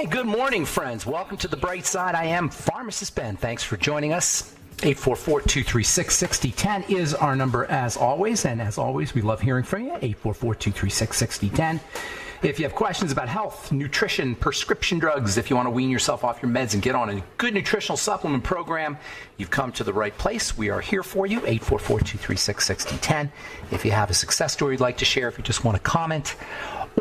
Hey, good morning, friends. Welcome to The Bright Side. I am Pharmacist Ben. Thanks for joining us. 844-236-6010 is our number as always. And as always, we love hearing from you. 844-236-6010. If you have questions about health, nutrition, prescription drugs, if you want to wean yourself off your meds and get on a good nutritional supplement program, you've come to the right place. We are here for you. 844-236-6010. If you have a success story you'd like to share, if you just want to comment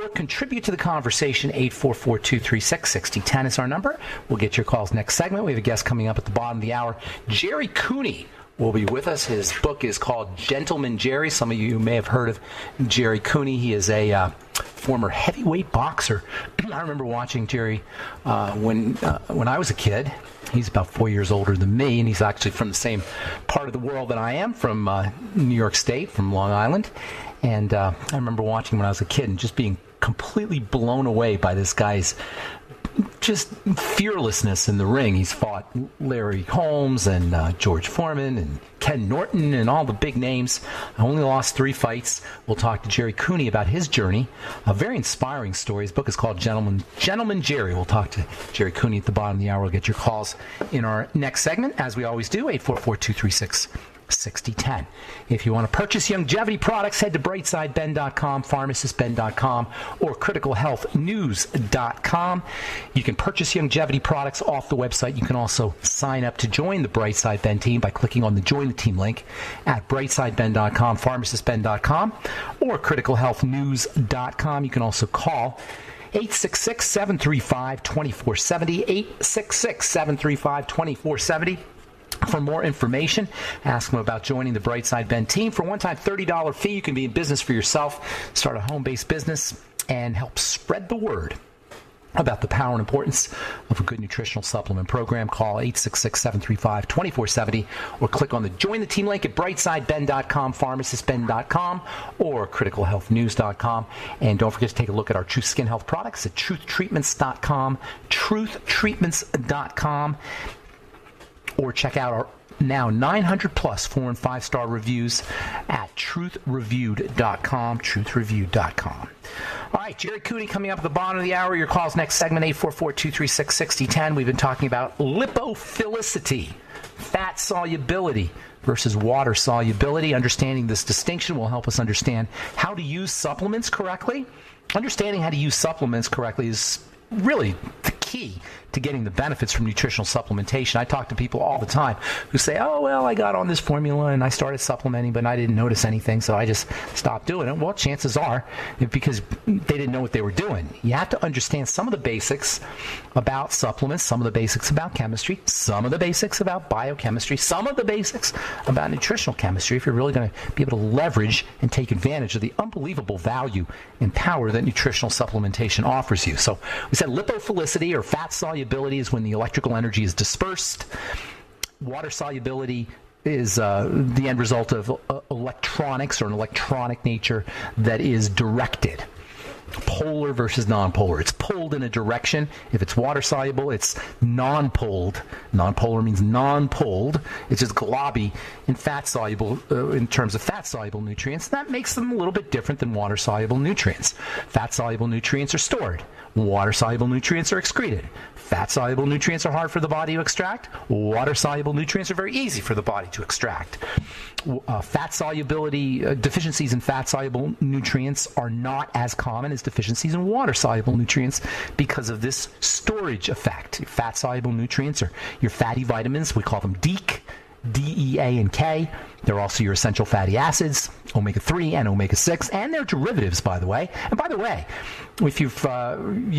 or contribute to the conversation, 844-236-6010 is our number. We'll get your calls next segment. We have a guest coming up at the bottom of the hour. Jerry Cooney will be with us. His book is called Gentleman Jerry. Some of you may have heard of Jerry Cooney. He is a former heavyweight boxer. I remember watching Jerry when I was a kid. He's about 4 years older than me, and he's actually from the same part of the world that I am, from New York State, from Long Island. And I remember watching when I was a kid and just being completely blown away by this guy's just fearlessness in the ring. He's fought Larry Holmes and George Foreman and Ken Norton and all the big names. I only lost 3 fights. We'll talk to Jerry Cooney about his journey. A very inspiring story. His book is called Gentleman Jerry. We'll talk to Jerry Cooney at the bottom of the hour. We'll get your calls in our next segment, as we always do, 844-236-6010. If you want to purchase longevity products, head to brightsideben.com, pharmacistben.com, or criticalhealthnews.com. You can purchase longevity products off the website. You can also sign up to join the Brightside Ben team by clicking on the Join the Team link at brightsideben.com, pharmacistben.com, or criticalhealthnews.com. You can also call 866-735-2470, 866-735-2470. For more information, ask them about joining the Brightside Ben team. For a one-time $30 fee, you can be in business for yourself, start a home-based business, and help spread the word about the power and importance of a good nutritional supplement program. Call 866-735-2470 or click on the Join the Team link at brightsideben.com, pharmacistben.com, or criticalhealthnews.com. And don't forget to take a look at our Truth Skin Health products at truthtreatments.com, truthtreatments.com. Or check out our now 900-plus 4- and 5-star reviews at truthreviewed.com, truthreviewed.com. All right, Jerry Cooney coming up at the bottom of the hour. Your calls next segment, 844-236-6010. We've been talking about lipophilicity, fat solubility versus water solubility. Understanding this distinction will help us understand how to use supplements correctly. Understanding how to use supplements correctly is really the key to getting the benefits from nutritional supplementation. I talk to people all the time who say, oh, well, I got on this formula and I started supplementing, but I didn't notice anything, so I just stopped doing it. Well, chances are because they didn't know what they were doing. You have to understand some of the basics about supplements, some of the basics about chemistry, some of the basics about biochemistry, some of the basics about nutritional chemistry if you're really going to be able to leverage and take advantage of the unbelievable value and power that nutritional supplementation offers you. So we said lipophilicity or fat solubility is when the electrical energy is dispersed. Water solubility is the end result of electronics or an electronic nature that is directed. Polar versus non-polar. It's pulled in a direction. If it's water soluble, it's non-pulled. Non-polar means non-pulled. It's just globby in fat soluble in terms of fat soluble nutrients. That makes them a little bit different than water soluble nutrients. Fat soluble nutrients are stored. Water soluble nutrients are excreted. Fat soluble nutrients are hard for the body to extract. Water soluble nutrients are very easy for the body to extract. Fat solubility deficiencies in fat soluble nutrients are not as common as deficiencies in water soluble nutrients because of this storage effect. Fat soluble nutrients are your fatty vitamins. We call them DEAK, D, E, A, and K. They're also your essential fatty acids, omega-3 and omega-6, and they're derivatives, by the way. And by the way, if you've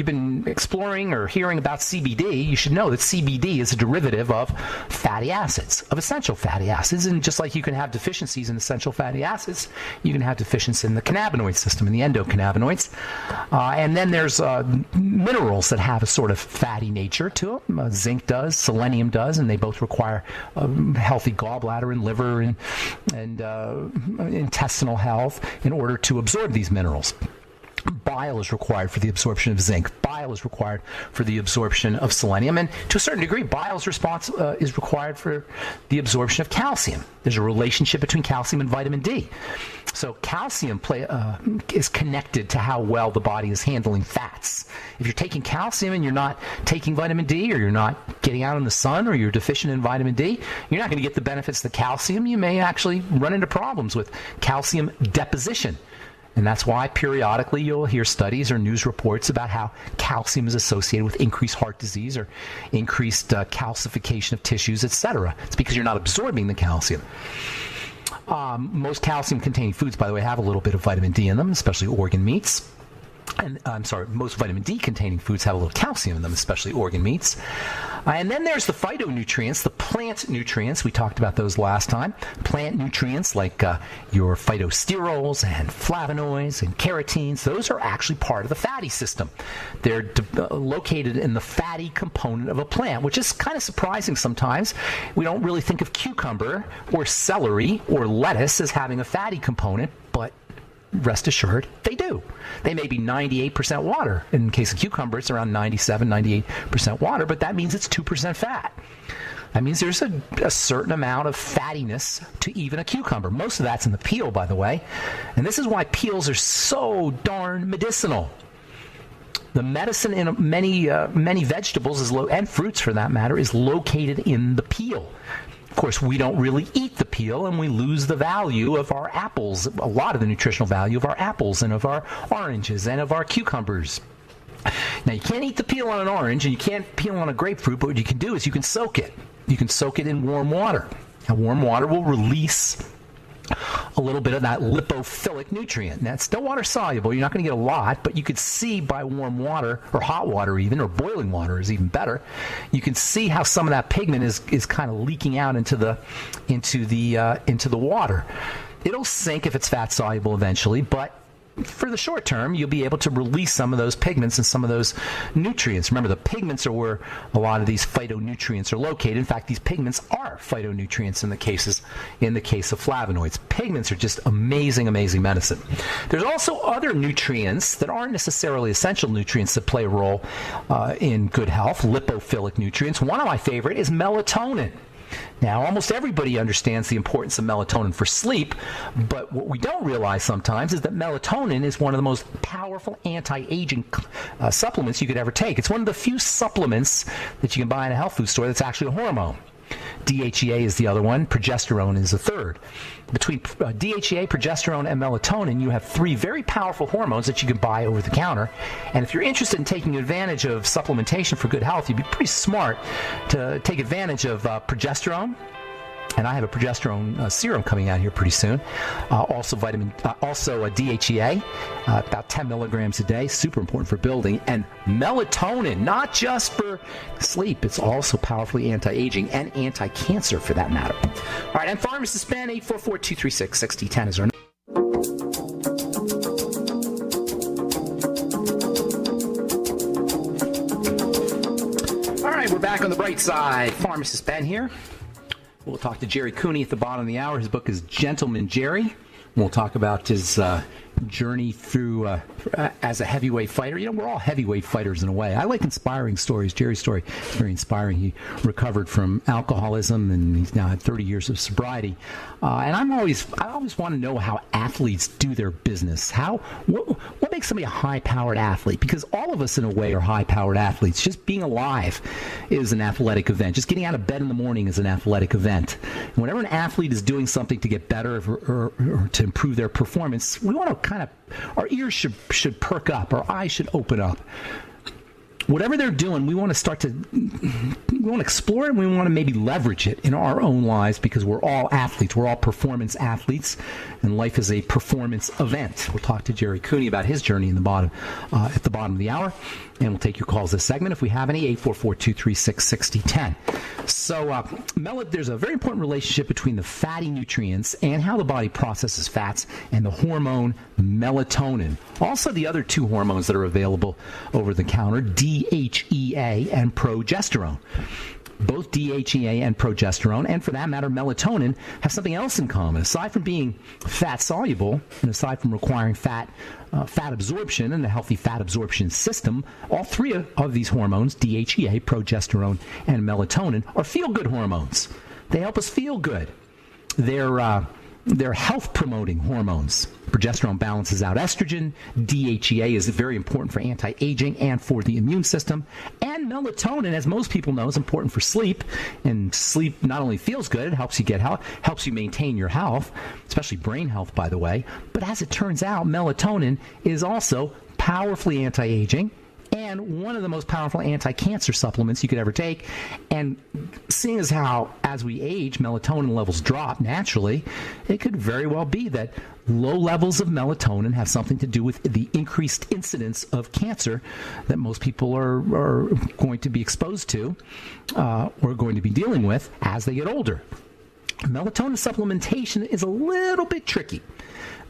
been exploring or hearing about CBD, you should know that CBD is a derivative of fatty acids, of essential fatty acids. And just like you can have deficiencies in essential fatty acids, you can have deficiencies in the cannabinoid system, in the endocannabinoids. And then there's minerals that have a sort of fatty nature to them. Zinc does, selenium does, and they both require healthy gallbladder and liver and intestinal health in order to absorb these minerals. Bile is required for the absorption of zinc. Bile is required for the absorption of selenium. And to a certain degree, bile's response is required for the absorption of calcium. There's a relationship between calcium and vitamin D. So calcium is connected to how well the body is handling fats. If you're taking calcium and you're not taking vitamin D, or you're not getting out in the sun, or you're deficient in vitamin D, you're not going to get the benefits of the calcium. You may actually run into problems with calcium deposition. And that's why periodically you'll hear studies or news reports about how calcium is associated with increased heart disease or increased calcification of tissues, etc. It's because you're not absorbing the calcium. Most calcium-containing foods, by the way, have a little bit of vitamin D in them, especially organ meats. And most vitamin D-containing foods have a little calcium in them, especially organ meats. And then there's the phytonutrients, the plant nutrients. We talked about those last time. Plant nutrients like your phytosterols and flavonoids and carotenes, those are actually part of the fatty system. They're located in the fatty component of a plant, which is kind of surprising sometimes. We don't really think of cucumber or celery or lettuce as having a fatty component, but rest assured, they do. They may be 98% water. In the case of cucumber, it's around 98% water, but that means it's 2% fat. That means there's a certain amount of fattiness to even a cucumber. Most of that's in the peel, by the way. And this is why peels are so darn medicinal. The medicine in many vegetables and fruits, for that matter, is located in the peel. Of course, we don't really eat the peel, and we lose the value of our apples, a lot of the nutritional value of our apples and of our oranges and of our cucumbers. Now, you can't eat the peel on an orange, and you can't peel on a grapefruit, but what you can do is you can soak it. You can soak it in warm water. Now, warm water will release a little bit of that lipophilic nutrient. Now, it's still water soluble. You're not going to get a lot, but you could see by warm water, or hot water even, or boiling water is even better. You can see how some of that pigment is kind of leaking out into the water. It'll sink if it's fat soluble eventually, but for the short term, you'll be able to release some of those pigments and some of those nutrients. Remember, the pigments are where a lot of these phytonutrients are located. In fact, these pigments are phytonutrients in the case of flavonoids. Pigments are just amazing, amazing medicine. There's also other nutrients that aren't necessarily essential nutrients that play a role in good health, lipophilic nutrients. One of my favorite is melatonin. Now, almost everybody understands the importance of melatonin for sleep, but what we don't realize sometimes is that melatonin is one of the most powerful anti-aging supplements you could ever take. It's one of the few supplements that you can buy in a health food store that's actually a hormone. DHEA is the other one. Progesterone is the third. Between DHEA, progesterone, and melatonin, you have three very powerful hormones that you can buy over the counter. And if you're interested in taking advantage of supplementation for good health, you'd be pretty smart to take advantage of progesterone. And I have a progesterone serum coming out here pretty soon. Also a DHEA, about 10 milligrams a day, super important for building. And melatonin, not just for sleep, it's also powerfully anti-aging and anti-cancer for that matter. All right, I'm Pharmacist Ben, 844-236-6010 is our number. All right, we're back on the bright side. Pharmacist Ben here. We'll talk to Jerry Cooney at the bottom of the hour. His book is Gentleman Jerry. We'll talk about his journey through as a heavyweight fighter. You know, we're all heavyweight fighters in a way. I like inspiring stories. Jerry's story is very inspiring. He recovered from alcoholism, and he's now had 30 years of sobriety. And I always want to know how athletes do their business. What makes somebody a high-powered athlete? Because all of us, in a way, are high-powered athletes. Just being alive is an athletic event. Just getting out of bed in the morning is an athletic event. And whenever an athlete is doing something to get better or to improve their performance, we want to our ears should perk up, our eyes should open up. Whatever they're doing, we want to explore it, and we want to maybe leverage it in our own lives, because we're all athletes. We're all performance athletes, and life is a performance event. We'll talk to Jerry Cooney about his journey at the bottom of the hour, and we'll take your calls this segment if we have any, 844-236-6010. So there's a very important relationship between the fatty nutrients and how the body processes fats and the hormone melatonin. Also, the other two hormones that are available over the counter, DHEA and progesterone. both DHEA and progesterone, and for that matter, melatonin, have something else in common. Aside from being fat soluble, and aside from requiring fat absorption and a healthy fat absorption system, all three of these hormones, DHEA, progesterone, and melatonin, are feel-good hormones. They help us feel good. They're health-promoting hormones. Progesterone balances out estrogen. DHEA is very important for anti-aging and for the immune system. And melatonin, as most people know, is important for sleep. And sleep not only feels good, it helps you maintain your health, especially brain health, by the way. But as it turns out, melatonin is also powerfully anti-aging and one of the most powerful anti-cancer supplements you could ever take. And seeing as how, as we age, melatonin levels drop naturally, it could very well be that low levels of melatonin have something to do with the increased incidence of cancer that most people are going to be exposed to or going to be dealing with as they get older. Melatonin supplementation is a little bit tricky,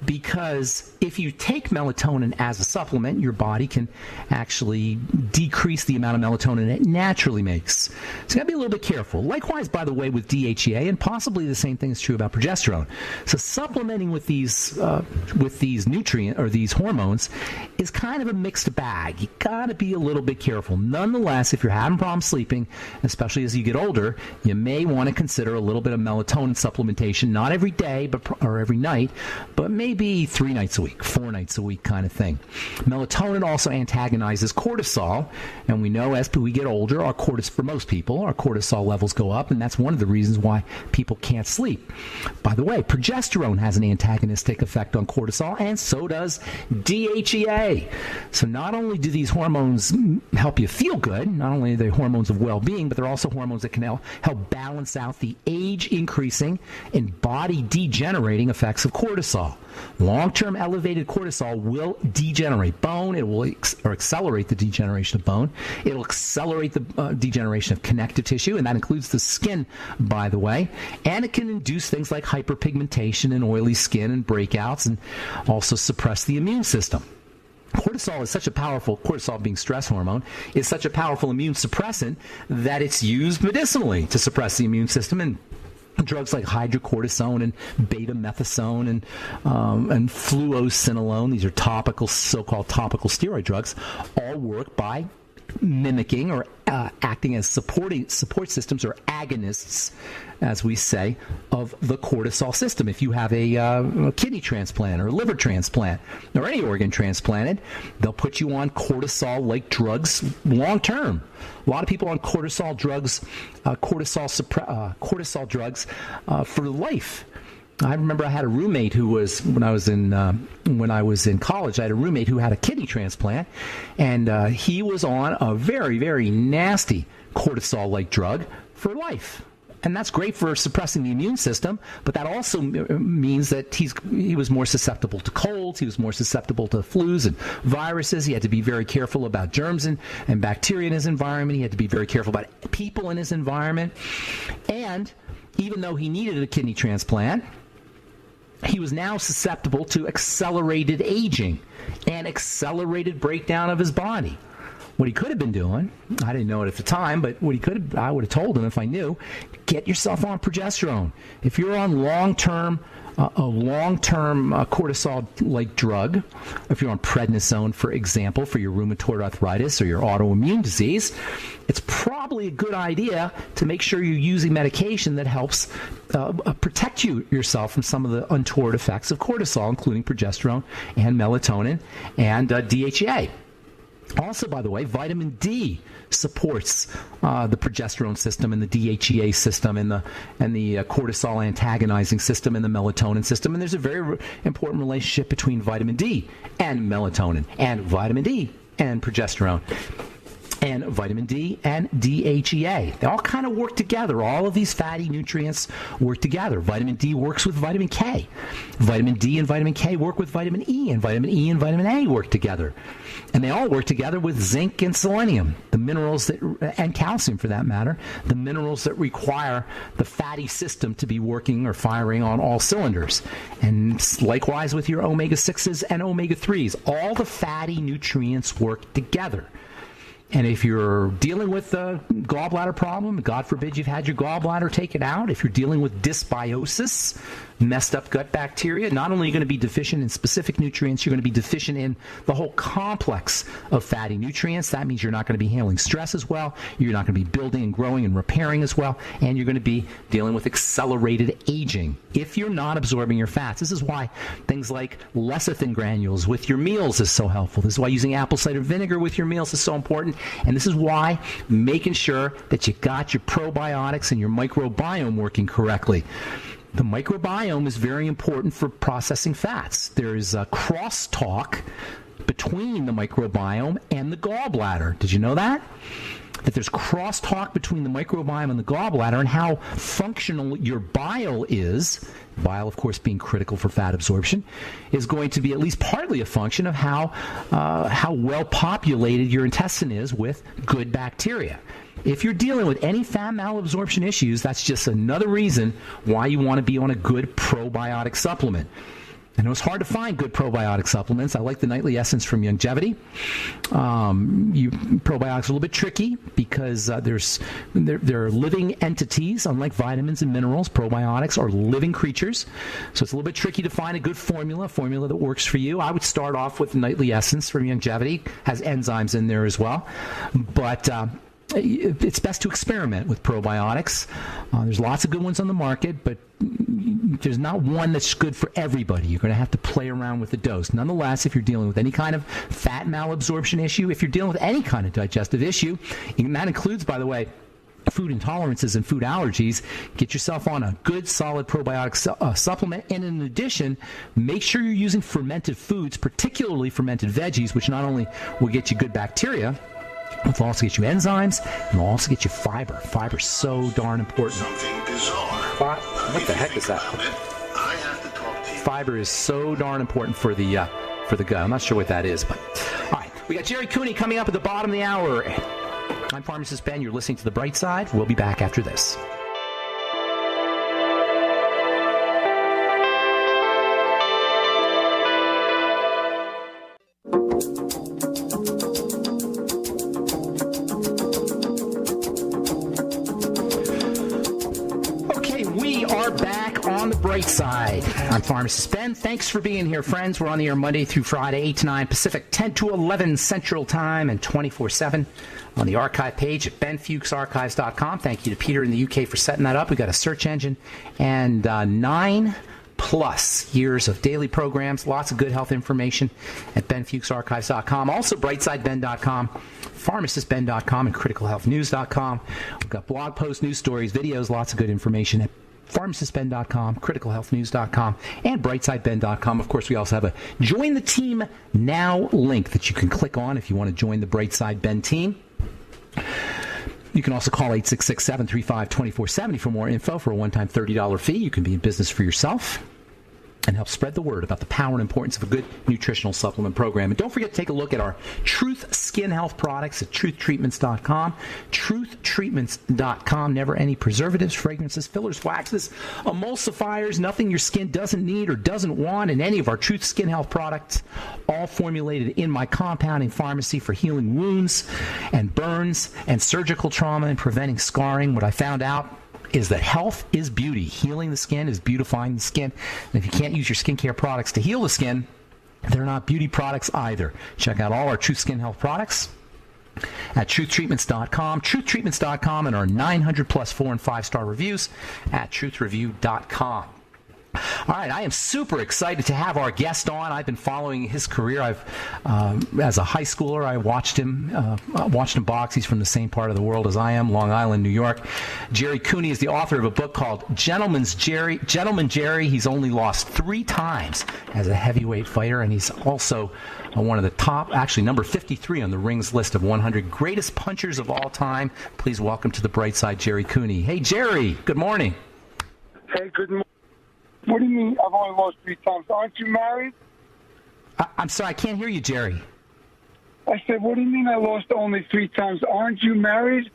because if you take melatonin as a supplement, your body can actually decrease the amount of melatonin it naturally makes. So you got to be a little bit careful. Likewise, by the way, with DHEA, and possibly the same thing is true about progesterone. So supplementing with these nutrients or these hormones is kind of a mixed bag. You got to be a little bit careful. Nonetheless, if you're having problems sleeping, especially as you get older, you may want to consider a little bit of melatonin supplementation, not every day or every night, but maybe 3 nights a week, 4 nights a week kind of thing. Melatonin also antagonizes cortisol, and we know as we get older, for most people, our cortisol levels go up, and that's one of the reasons why people can't sleep. By the way, progesterone has an antagonistic effect on cortisol, and so does DHEA. So not only do these hormones help you feel good, not only are they hormones of well-being, but they're also hormones that can help balance out the age-increasing and body-degenerating effects of cortisol. Long-term elevated cortisol will degenerate bone. It will accelerate the degeneration of bone. It will accelerate the degeneration of connective tissue, and that includes the skin, by the way. And it can induce things like hyperpigmentation and oily skin and breakouts, and also suppress the immune system. Cortisol being stress hormone, is such a powerful immune suppressant that it's used medicinally to suppress the immune system, and drugs like hydrocortisone and beta-methasone and fluocinolone, these are so-called topical steroid drugs, all work by mimicking or acting as support systems or agonists, as we say, of the cortisol system. If you have a kidney transplant or a liver transplant or any organ transplanted, they'll put you on cortisol-like drugs long term. A lot of people on cortisol drugs, cortisol drugs for life. I remember I had a roommate who was, when I was in college, I had a roommate who had a kidney transplant, and he was on a very, very nasty cortisol-like drug for life. And that's great for suppressing the immune system, but that also means that he was more susceptible to colds, he was more susceptible to flus and viruses. He had to be very careful about germs and bacteria in his environment. He had to be very careful about people in his environment. And even though he needed a kidney transplant, he was now susceptible to accelerated aging and accelerated breakdown of his body. What he could have been doing, I didn't know it at the time, but I would have told him if I knew, get yourself on progesterone. If you're on long-term cortisol-like drug, if you're on prednisone, for example, for your rheumatoid arthritis or your autoimmune disease, it's probably a good idea to make sure you're using medication that helps protect yourself from some of the untoward effects of cortisol, including progesterone and melatonin and DHEA. Also, by the way, vitamin D supports the progesterone system and the DHEA system and the cortisol antagonizing system and the melatonin system. And there's a very important relationship between vitamin D and melatonin, and vitamin D and progesterone, and vitamin D and DHEA. They all kind of work together. All of these fatty nutrients work together. Vitamin D works with vitamin K. Vitamin D and vitamin K work with vitamin E, and vitamin E and vitamin A work together. And they all work together with zinc and selenium, the minerals and calcium for that matter, the minerals that require the fatty system to be working or firing on all cylinders. And likewise with your omega-6s and omega-3s. All the fatty nutrients work together. And if you're dealing with a gallbladder problem, God forbid you've had your gallbladder taken out, if you're dealing with dysbiosis, messed up gut bacteria, not only are you going to be deficient in specific nutrients, you're going to be deficient in the whole complex of fatty nutrients. That means you're not going to be handling stress as well. You're not going to be building and growing and repairing as well. And you're going to be dealing with accelerated aging if you're not absorbing your fats. This is why things like lecithin granules with your meals is so helpful. This is why using apple cider vinegar with your meals is so important. And this is why making sure that you got your probiotics and your microbiome working correctly. The microbiome is very important for processing fats. There is a crosstalk between the microbiome and the gallbladder. Did you know that? That there's crosstalk between the microbiome and the gallbladder and how functional your bile is. Bile, of course, being critical for fat absorption, is going to be at least partly a function of how well populated your intestine is with good bacteria. If you're dealing with any fat malabsorption issues, that's just another reason why you want to be on a good probiotic supplement. I know it's hard to find good probiotic supplements. I like the Nightly Essence from Longevity. Probiotics are a little bit tricky because they're living entities, unlike vitamins and minerals. Probiotics are living creatures, so it's a little bit tricky to find a good formula that works for you. I would start off with Nightly Essence from Longevity. Has enzymes in there as well, but it's best to experiment with probiotics. There's lots of good ones on the market, but there's not one that's good for everybody. You're going to have to play around with the dose. Nonetheless, if you're dealing with any kind of fat malabsorption issue, if you're dealing with any kind of digestive issue, and that includes, by the way, food intolerances and food allergies, get yourself on a good, solid probiotic supplement. And in addition, make sure you're using fermented foods, particularly fermented veggies, which not only will get you good bacteria, it will also get you enzymes, and will also get you fiber. Fiber's so darn important. Something bizarre. What the heck is that? I have to talk to you. Fiber is so darn important for the gut. I'm not sure what that is, but all right. We got Jerry Cooney coming up at the bottom of the hour. I'm Pharmacist Ben. You're listening to The Bright Side. We'll be back after this. Bright Side. I'm Pharmacist Ben. Thanks for being here, friends. We're on the air Monday through Friday, 8 to 9 Pacific, 10 to 11 Central Time, and 24/7 on the archive page at benfuchsarchives.com. Thank you to Peter in the UK for setting that up. We've got a search engine and 9+ years of daily programs, lots of good health information at benfuchsarchives.com. Also, brightsideben.com, pharmacistben.com, and criticalhealthnews.com. We've got blog posts, news stories, videos, lots of good information at pharmacistben.com, criticalhealthnews.com, and brightsideben.com. Of course, we also have a Join the Team Now link that you can click on if you want to join the Brightside Ben team. You can also call 866-735-2470 for more info for a one-time $30 fee. You can be in business for yourself and help spread the word about the power and importance of a good nutritional supplement program. And don't forget to take a look at our Truth Skin Health products at truthtreatments.com. Truthtreatments.com. Never any preservatives, fragrances, fillers, waxes, emulsifiers, nothing your skin doesn't need or doesn't want in any of our Truth Skin Health products, all formulated in my compounding pharmacy for healing wounds and burns and surgical trauma and preventing scarring. What I found out is that health is beauty. Healing the skin is beautifying the skin. And if you can't use your skincare products to heal the skin, they're not beauty products either. Check out all our Truth Skin Health products at truthtreatments.com, truthtreatments.com, and our 900+ 4- and 5-star reviews at truthreview.com. All right, I am super excited to have our guest on. I've been following his career. As a high schooler, I watched him box. He's from the same part of the world as I am, Long Island, New York. Jerry Cooney is the author of a book called Gentleman Jerry. He's only lost 3 times as a heavyweight fighter, and he's also one of the top, actually number 53 on the Rings list of 100 greatest punchers of all time. Please welcome to the Bright Side, Jerry Cooney. Hey, Jerry, good morning. Hey, good morning. What do you mean I've only lost 3 times? Aren't you married? I'm sorry, I can't hear you, Jerry. I said, what do you mean I lost only 3 times? Aren't you married?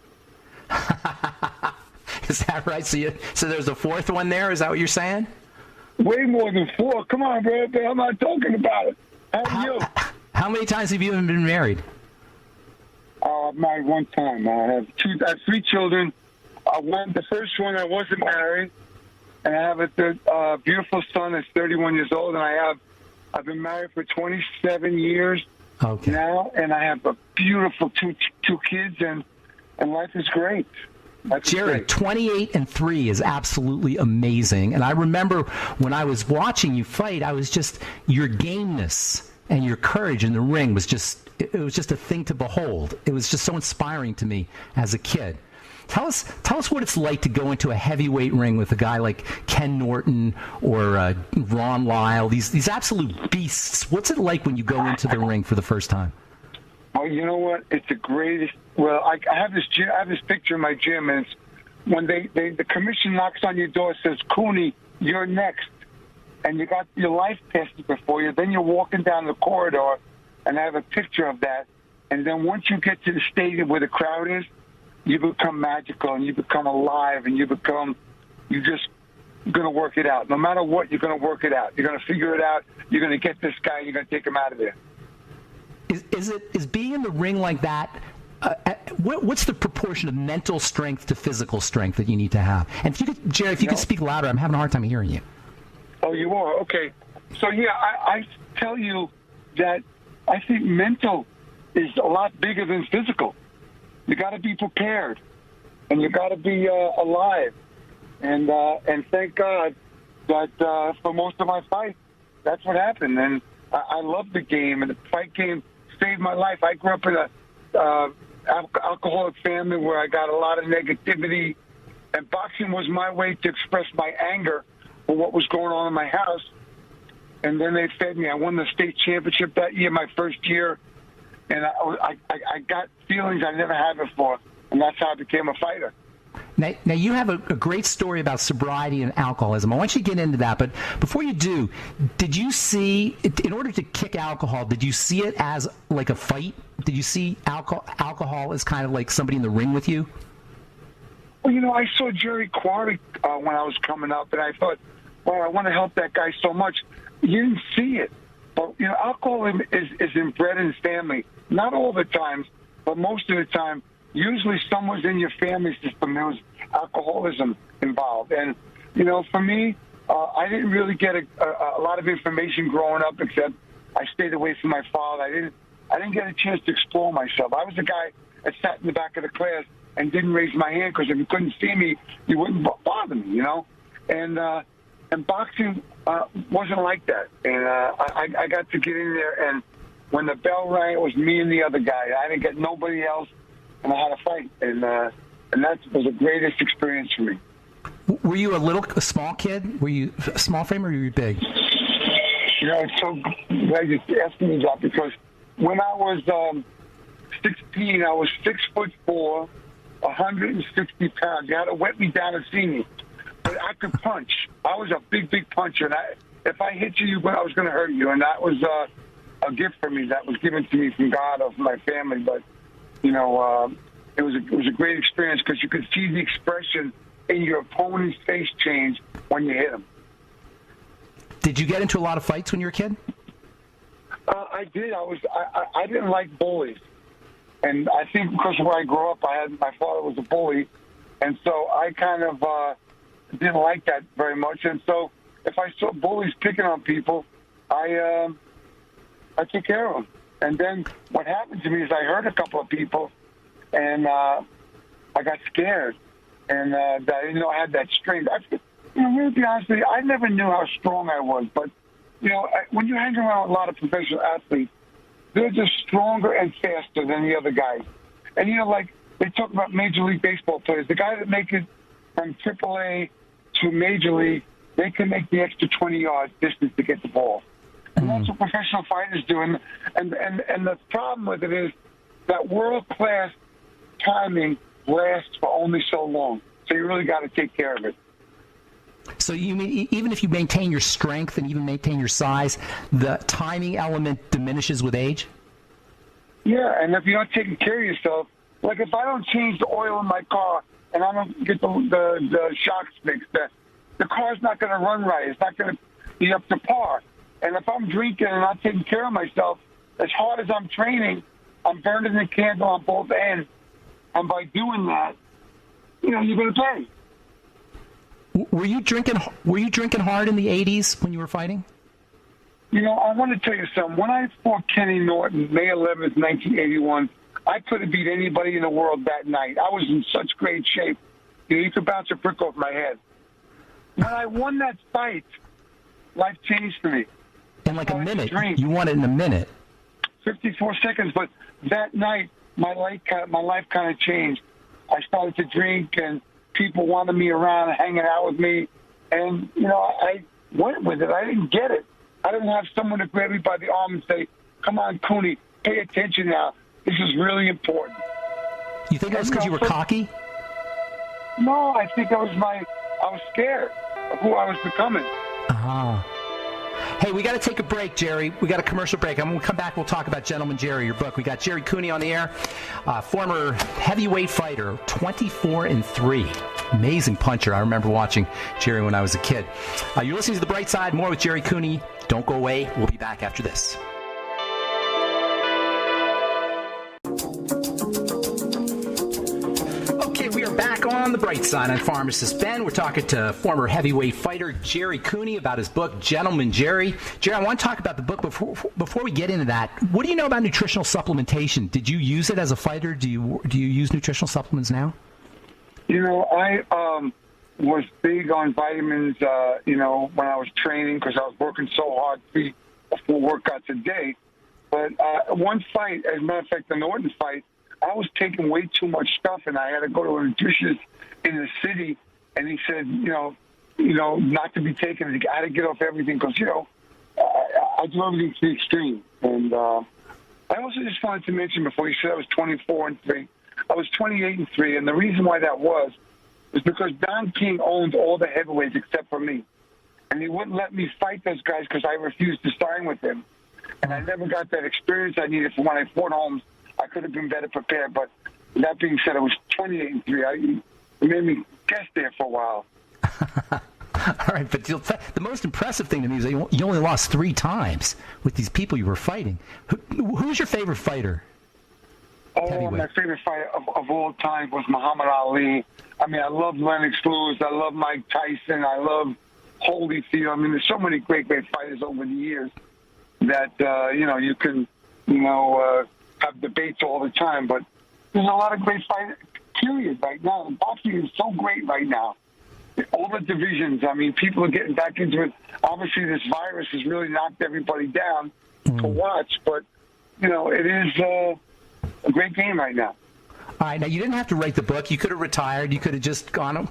Is that right? So there's a 4th one there? Is that what you're saying? Way more than 4. Come on, bro. I'm not talking about it. How are you? How many times have you been married? I've married one time. I have three children. The first one, I wasn't married, and I have a beautiful son that's 31 years old, and I've been married for 27 years now, and I have a beautiful two kids, and life is great. Jerry, 28 and 3 is absolutely amazing. And I remember when I was watching you fight, I was just, your gameness and your courage in the ring was just a thing to behold. It was just so inspiring to me as a kid. Tell us what it's like to go into a heavyweight ring with a guy like Ken Norton or Ron Lyle, these absolute beasts. What's it like when you go into the ring for the first time? Oh, you know what? It's the greatest. Well, I have this gym. I have this picture in my gym, and it's when the commission knocks on your door, says, "Cooney, you're next," and you got your life tested before you. Then you're walking down the corridor, and I have a picture of that. And then once you get to the stadium where the crowd is, you become magical, and you become alive, and you're just going to work it out. No matter what, you're going to work it out. You're going to figure it out. You're going to get this guy. You're going to take him out of there. Is being in the ring like that, what's the proportion of mental strength to physical strength that you need to have? And if you could, Jerry, if you could speak louder, I'm having a hard time hearing you. Oh, you are? Okay. So, yeah, I tell you that I think mental is a lot bigger than physical. You got to be prepared, and you got to be alive. And thank God that for most of my fights, that's what happened. And I love the game, and the fight game saved my life. I grew up in a alcoholic family where I got a lot of negativity, and boxing was my way to express my anger for what was going on in my house. And then they fed me. I won the state championship that year, my first year, and I got feelings I never had before, and that's how I became a fighter. Now you have a great story about sobriety and alcoholism. I want you to get into that, but before you do, did you see, in order to kick alcohol, did you see it as like a fight? Did you see alcohol as kind of like somebody in the ring with you? Well, you know, I saw Jerry Quarry when I was coming up, and I thought, well, I want to help that guy so much. You didn't see it. But, you know, alcohol is inbred in his family. Not all the times, but most of the time. Usually someone's in your family system, there was alcoholism involved. And, you know, for me, I didn't really get a lot of information growing up, except I stayed away from my father. I didn't get a chance to explore myself. I was the guy that sat in the back of the class and didn't raise my hand, because if you couldn't see me, you wouldn't bother me, you know? And boxing wasn't like that. And I got to get in there, and when the bell rang, it was me and the other guy. I didn't get nobody else. And I had a fight, and that was the greatest experience for me. Were you a small kid? Were you a small frame, or were you big? You know, it's so glad you're asking me that, because when I was 16, I was 6'4", 160 pounds. You had to wet me down to see me, but I could punch. I was a big puncher, and if I hit you, I was going to hurt you, and that was a gift for me that was given to me from God or from my family, but. You know, it was a great experience, because you could see the expression in your opponent's face change when you hit him. Did you get into a lot of fights when you were a kid? I did. I didn't like bullies, and I think because of where I grew up, my father was a bully, and so I kind of didn't like that very much. And so if I saw bullies picking on people, I took care of them. And then what happened to me is I hurt a couple of people, and I got scared, and I didn't know I had that strength. Really, to be honest with you, I never knew how strong I was. But, you know, when you hang around with a lot of professional athletes, they're just stronger and faster than the other guys. And, you know, like they talk about Major League Baseball players, the guys that make it from AAA to Major League, they can make the extra 20 yards distance to get the ball. And that's what professional fighters do. And the problem with it is that world-class timing lasts for only so long. So you really got to take care of it. So you mean even if you maintain your strength and even maintain your size, the timing element diminishes with age? Yeah, and if you're not taking care of yourself, like if I don't change the oil in my car and I don't get the shocks fixed, the car's not going to run right. It's not going to be up to par. And if I'm drinking and not taking care of myself, as hard as I'm training, I'm burning the candle on both ends. And by doing that, you're going to pay. Were you drinking hard in the 80s when you were fighting? I want to tell you something. When I fought Kenny Norton, May 11th, 1981, I could have beat anybody in the world that night. I was in such great shape. You could bounce a brick off my head. When I won that fight, life changed for me. In like a minute. You won it in a minute. 54 seconds. But that night, my life kind of changed. I started to drink, and people wanted me around, hanging out with me. And, I went with it. I didn't get it. I didn't have someone to grab me by the arm and say, come on, Cooney, pay attention now. This is really important. You think it was because you were cocky? No, I think I was scared of who I was becoming. Hey, we got to take a break, Jerry. We got a commercial break. I'm going to come back. We'll talk about Gentleman Jerry, your book. We got Jerry Cooney on the air, former heavyweight fighter, 24-3. Amazing puncher. I remember watching Jerry when I was a kid. You're listening to The Bright Side. More with Jerry Cooney. Don't go away. We'll be back after this. We are back on The Bright Side. I'm pharmacist Ben. We're talking to former heavyweight fighter Jerry Cooney about his book, Gentleman Jerry. Jerry, I want to talk about the book. Before we get into that, what do you know about nutritional supplementation? Did you use it as a fighter? Do you use nutritional supplements now? I was big on vitamins, when I was training because I was working so hard, 3 or 4 workouts a day. But one fight, as a matter of fact, the Norton fight, I was taking way too much stuff, and I had to go to a nutritionist in the city, and he said, not to be taken. I had to get off everything because, I do everything to the extreme. And I also just wanted to mention before you said I was 24-3, I was 28-3, and the reason why that was because Don King owned all the heavyweights except for me, and he wouldn't let me fight those guys because I refused to sign with him, and I never got that experience I needed for when I fought Holmes. I could have been better prepared, but that being said, I was 28-3. It made me guess there for a while. All right, but the most impressive thing to me is that you only lost 3 times with these people you were fighting. Who's your favorite fighter? Oh, my favorite fighter of all time was Muhammad Ali. I mean, I love Lennox Lewis. I love Mike Tyson. I love Holyfield. I mean, there's so many great fighters over the years that, you can, have debates all the time, but there's a lot of great fighters, period, right now. The boxing is so great right now. All the divisions, I mean, people are getting back into it. Obviously, this virus has really knocked everybody down to watch, but, it is a great game right now. All right, now you didn't have to write the book. You could have retired. You could have just gone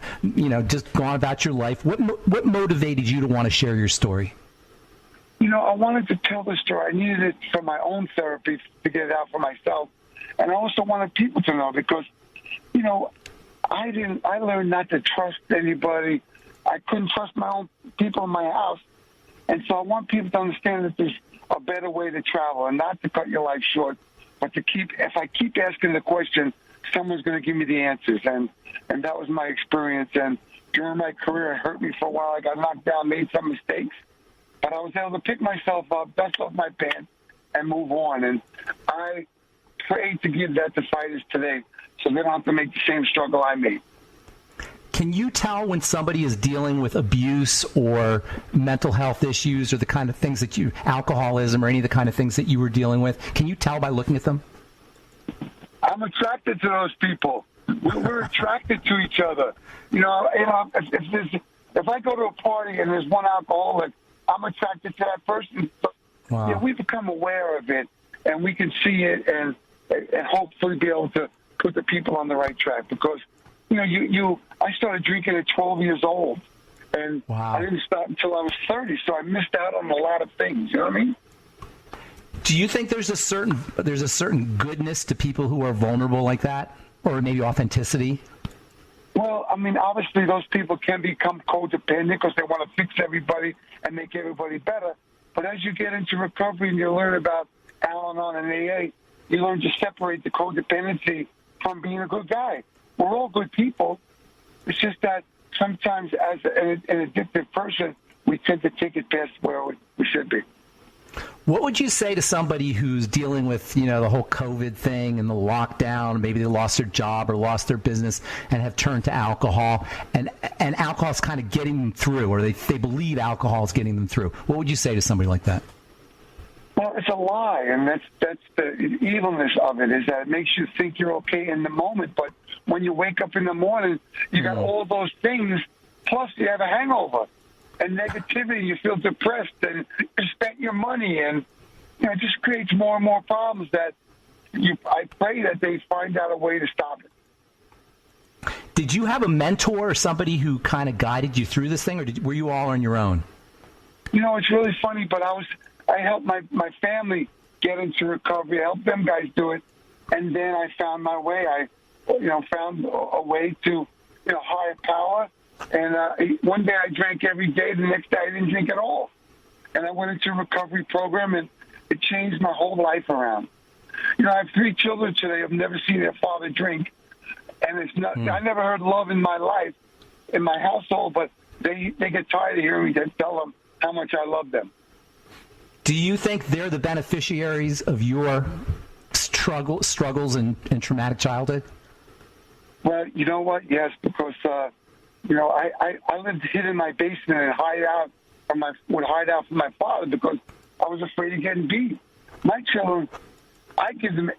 about your life. What motivated you to want to share your story? I wanted to tell the story. I needed it for my own therapy to get it out for myself. And I also wanted people to know because, I learned not to trust anybody. I couldn't trust my own people in my house. And so I want people to understand that there's a better way to travel and not to cut your life short, but if I keep asking the question, someone's going to give me the answers. And that was my experience. And during my career, it hurt me for a while. I got knocked down, made some mistakes. But I was able to pick myself up, dust off my pants, and move on. And I pray to give that to fighters today so they don't have to make the same struggle I made. Can you tell when somebody is dealing with abuse or mental health issues or the kind of things alcoholism or any of the kind of things that you were dealing with? Can you tell by looking at them? I'm attracted to those people. We're attracted to each other. If I go to a party and there's one alcoholic, I'm attracted to that person. Wow. Yeah, we become aware of it, and we can see it, and hopefully be able to put the people on the right track. Because, I started drinking at 12 years old, and wow. I didn't stop until I was 30, so I missed out on a lot of things. You know what I mean? Do you think there's a certain goodness to people who are vulnerable like that, or maybe authenticity? Well, I mean, obviously those people can become codependent because they want to fix everybody and make everybody better. But as you get into recovery and you learn about Al-Anon and AA, you learn to separate the codependency from being a good guy. We're all good people. It's just that sometimes as an addicted person, we tend to take it past where we should be. What would you say to somebody who's dealing with, the whole COVID thing and the lockdown? Maybe they lost their job or lost their business and have turned to alcohol, and alcohol's kind of getting them through, or they believe alcohol is getting them through. What would you say to somebody like that? Well, it's a lie, and that's the evilness of it, is that it makes you think you're okay in the moment, but when you wake up in the morning, you got all those things, plus you have a hangover and negativity, you feel depressed, and you spent your money, and it just creates more and more problems that I pray that they find out a way to stop it. Did you have a mentor or somebody who kind of guided you through this thing, or were you all on your own? It's really funny, but I helped my family get into recovery. I helped them guys do it, and then I found my way. I found a way to higher power. And one day I drank every day. The next day I didn't drink at all. And I went into a recovery program, and it changed my whole life around. I have 3 children today. I've never seen their father drink. And it's not. I never heard love in my life, in my household, but they get tired of hearing me tell them how much I love them. Do you think they're the beneficiaries of your struggles and traumatic childhood? Well, you know what? Yes, because I lived hid in my basement and would hide out from my father because I was afraid of getting beat. My children, I give them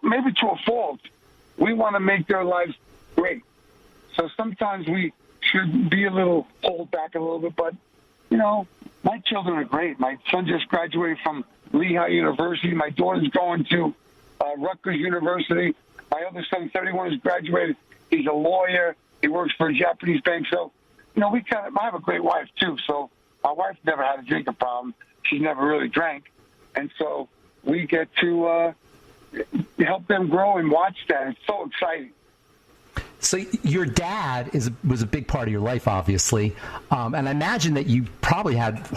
maybe to a fault. We want to make their lives great. So sometimes we should be hold back a little bit, but my children are great. My son just graduated from Lehigh University. My daughter's going to Rutgers University. My other son, 31, has graduated. He's a lawyer. He works for a Japanese bank. So, I have a great wife, too. So my wife never had a drinking problem. She never really drank. And so we get to help them grow and watch that. It's so exciting. So your dad was a big part of your life, obviously, and I imagine that you probably had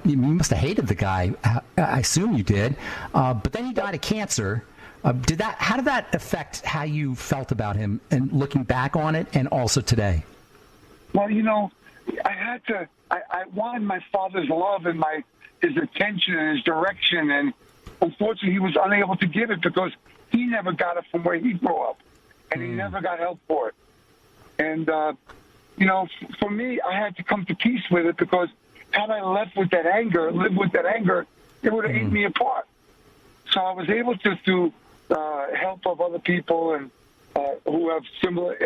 you must have hated the guy. I assume you did, but then he died of cancer. How did that affect how you felt about him, and looking back on it, and also today? Well, I wanted my father's love and his attention and his direction, and unfortunately he was unable to give it because he never got it from where he grew up. And he never got help for it. And, for me, I had to come to peace with it because had I lived with that anger, it would have eaten me apart. So I was able to, through help of other people and who have similar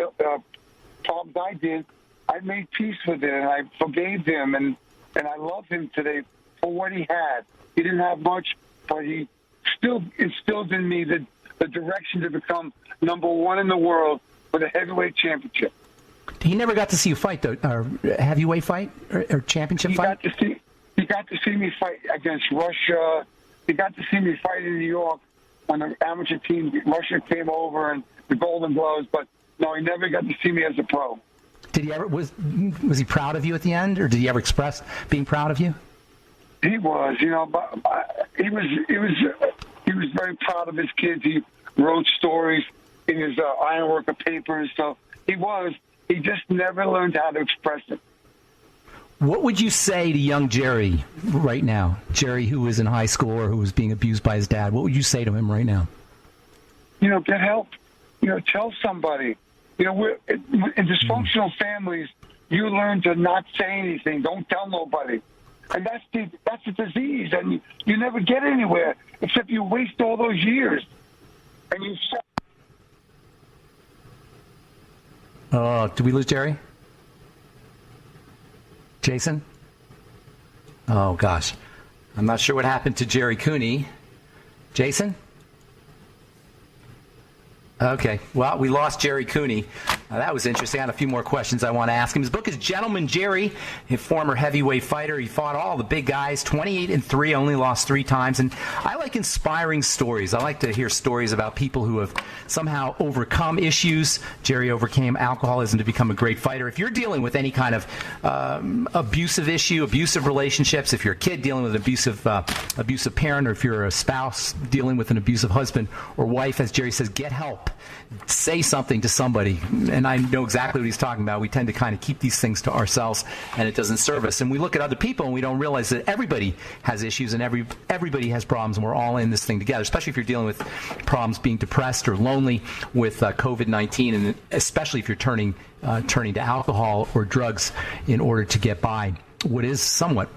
problems I did, I made peace with it, and I forgave him, and I love him today for what he had. He didn't have much, but he still instilled in me the direction to become number 1 in the world for the heavyweight championship. He never got to see you fight, though, or heavyweight fight or championship fight? He got to see me fight against Russia. He got to see me fight in New York when the amateur team, Russia came over and the Golden Gloves. But no, he never got to see me as a pro. Did he ever? Was he proud of you at the end, or did he ever express being proud of you? He was, but he was very proud of his kids. He wrote stories in his ironworker papers. So he just never learned how to express it. What would you say to young Jerry right now? Jerry, who was in high school or who was being abused by his dad. What would you say to him right now? Get help. Tell somebody. We're in dysfunctional families, you learn to not say anything. Don't tell nobody. And that's a disease, and you never get anywhere except you waste all those years. And you. Oh, did we lose Jerry? Jason? Oh gosh, I'm not sure what happened to Jerry Cooney. Jason? Okay, well, we lost Jerry Cooney. That was interesting. I had a few more questions I want to ask him. His book is Gentleman Jerry, a former heavyweight fighter. He fought all the big guys, 28-3, only lost 3 times. And I like inspiring stories. I like to hear stories about people who have somehow overcome issues. Jerry overcame alcoholism to become a great fighter. If you're dealing with any kind of abusive issue, abusive relationships, if you're a kid dealing with an abusive parent, or if you're a spouse dealing with an abusive husband or wife, as Jerry says, get help. Say something to somebody. and I know exactly what he's talking about. We tend to kind of keep these things to ourselves, and it doesn't serve us. And we look at other people, and we don't realize that everybody has issues, and everybody has problems, and we're all in this thing together, especially if you're dealing with problems being depressed or lonely with COVID-19, and especially if you're turning to alcohol or drugs in order to get by what is somewhat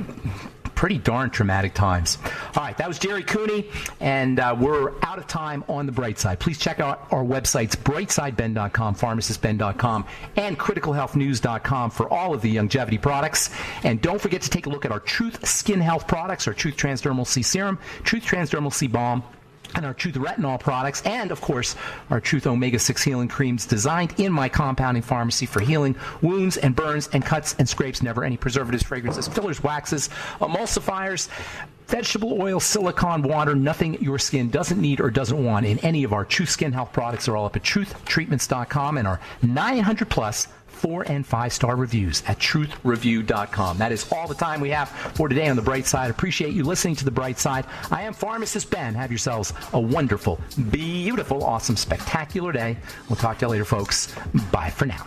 pretty darn traumatic times. All right, that was Jerry Cooney, and we're out of time on the Bright Side. Please check out our websites, brightsideben.com, pharmacistben.com, and criticalhealthnews.com for all of the longevity products. And don't forget to take a look at our Truth Skin Health products, our Truth Transdermal C Serum, Truth Transdermal C Balm, and our Truth Retinol products, and, of course, our Truth Omega-6 Healing Creams designed in my compounding pharmacy for healing wounds and burns and cuts and scrapes. Never any preservatives, fragrances, fillers, waxes, emulsifiers, vegetable oil, silicone, water, nothing your skin doesn't need or doesn't want in any of our Truth Skin Health products. Are all up at truthtreatments.com and our 900-plus 4- and 5-star reviews at truthreview.com. That is all the time we have for today on The Bright Side. Appreciate you listening to The Bright Side. I am Pharmacist Ben. Have yourselves a wonderful, beautiful, awesome, spectacular day. We'll talk to you later, folks. Bye for now.